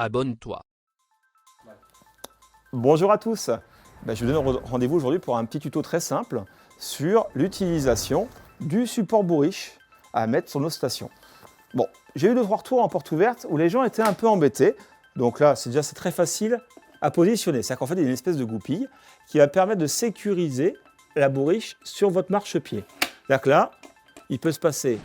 Abonne-toi. Bonjour à tous, je vous donne rendez-vous aujourd'hui pour un petit tuto très simple sur l'utilisation du support bourriche à mettre sur nos stations. Bon, j'ai eu 2-3 retours en porte ouverte où les gens étaient un peu embêtés. Donc là, c'est très facile à positionner. C'est-à-dire qu'en fait, il y a une espèce de goupille qui va permettre de sécuriser la bourriche sur votre marchepied. C'est-à-dire que là, il peut se passer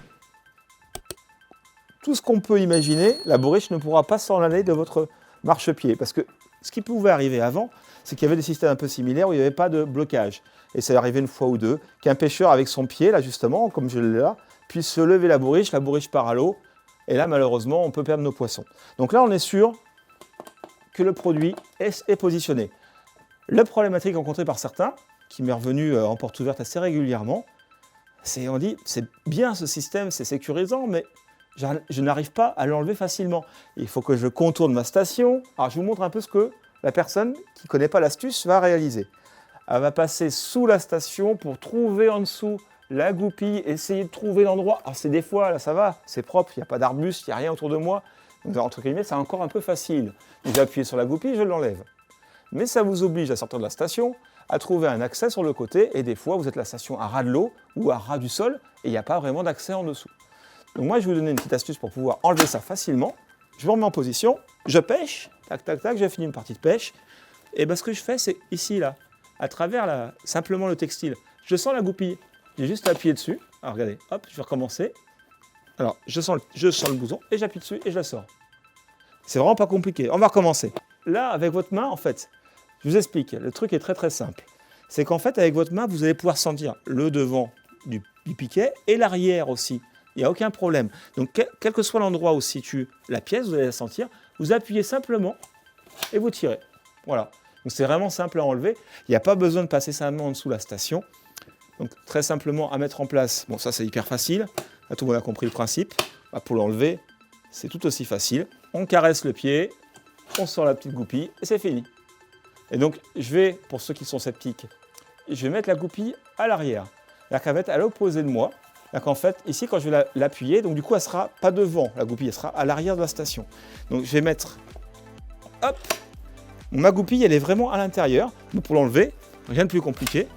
tout ce qu'on peut imaginer, la bourriche ne pourra pas s'en aller de votre marchepied. Parce que ce qui pouvait arriver avant, c'est qu'il y avait des systèmes un peu similaires où il n'y avait pas de blocage. Et ça arrivait une fois ou deux, qu'un pêcheur avec son pied, là justement, comme je l'ai là, puisse se lever la bourriche part à l'eau. Et là, malheureusement, on peut perdre nos poissons. Donc là, on est sûr que le produit est positionné. La problématique rencontrée par certains, qui m'est revenu en porte ouverte assez régulièrement, c'est on dit, c'est bien ce système, c'est sécurisant, mais je n'arrive pas à l'enlever facilement. Il faut que je contourne ma station. Alors, je vous montre un peu ce que la personne qui ne connaît pas l'astuce va réaliser. Elle va passer sous la station pour trouver en dessous la goupille, essayer de trouver l'endroit. Alors, c'est des fois, là, ça va, c'est propre, il n'y a pas d'arbustes, il n'y a rien autour de moi. Donc, entre guillemets, c'est encore un peu facile. Donc, j'ai appuyé sur la goupille, je l'enlève. Mais ça vous oblige à sortir de la station, à trouver un accès sur le côté, et des fois, vous êtes la station à ras de l'eau ou à ras du sol, et il n'y a pas vraiment d'accès en dessous. Donc moi, je vais vous donner une petite astuce pour pouvoir enlever ça facilement. Je me remets en position, je pêche, tac, tac, tac, j'ai fini une partie de pêche. Et ce que je fais, c'est ici, là, à travers simplement le textile. Je sens la goupille, j'ai juste appuyé dessus. Alors regardez, hop, je vais recommencer. Alors, je sens le bouton et j'appuie dessus et je la sors. C'est vraiment pas compliqué. On va recommencer. Là, avec votre main, en fait, je vous explique, le truc est très très simple. C'est qu'en fait, avec votre main, vous allez pouvoir sentir le devant du piquet et l'arrière aussi. Il n'y a aucun problème. Donc, quel que soit l'endroit où se situe la pièce, vous allez la sentir. Vous appuyez simplement et vous tirez. Voilà. Donc, c'est vraiment simple à enlever. Il n'y a pas besoin de passer sa main en dessous de la station. Donc, très simplement à mettre en place. Bon, ça, c'est hyper facile. Là, tout le monde a compris le principe. Pour l'enlever, c'est tout aussi facile. On caresse le pied, on sort la petite goupille et c'est fini. Et donc, je vais, pour ceux qui sont sceptiques, je vais mettre la goupille à l'arrière. C'est-à-dire qu'elle va être à l'opposé de moi. Donc en fait, ici, quand je vais l'appuyer, donc du coup, elle ne sera pas devant, la goupille, elle sera à l'arrière de la station. Donc je vais mettre, hop, ma goupille, elle est vraiment à l'intérieur. Donc pour l'enlever, rien de plus compliqué,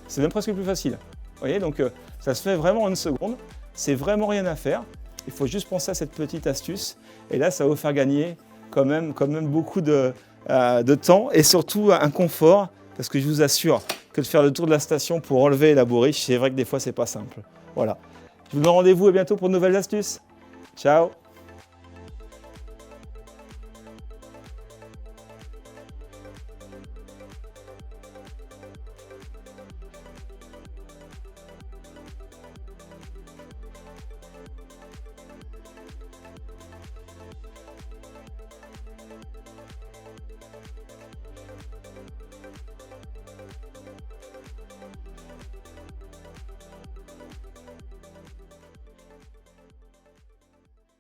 c'est même presque plus facile. Vous voyez, donc ça se fait vraiment en une seconde, c'est vraiment rien à faire. Il faut juste penser à cette petite astuce, et là, ça va vous faire gagner quand même beaucoup de temps, et surtout un confort, parce que je vous assure que de faire le tour de la station pour enlever la bourriche, c'est vrai que des fois, c'est pas simple. Voilà. Je vous donne rendez-vous et bientôt pour de nouvelles astuces. Ciao!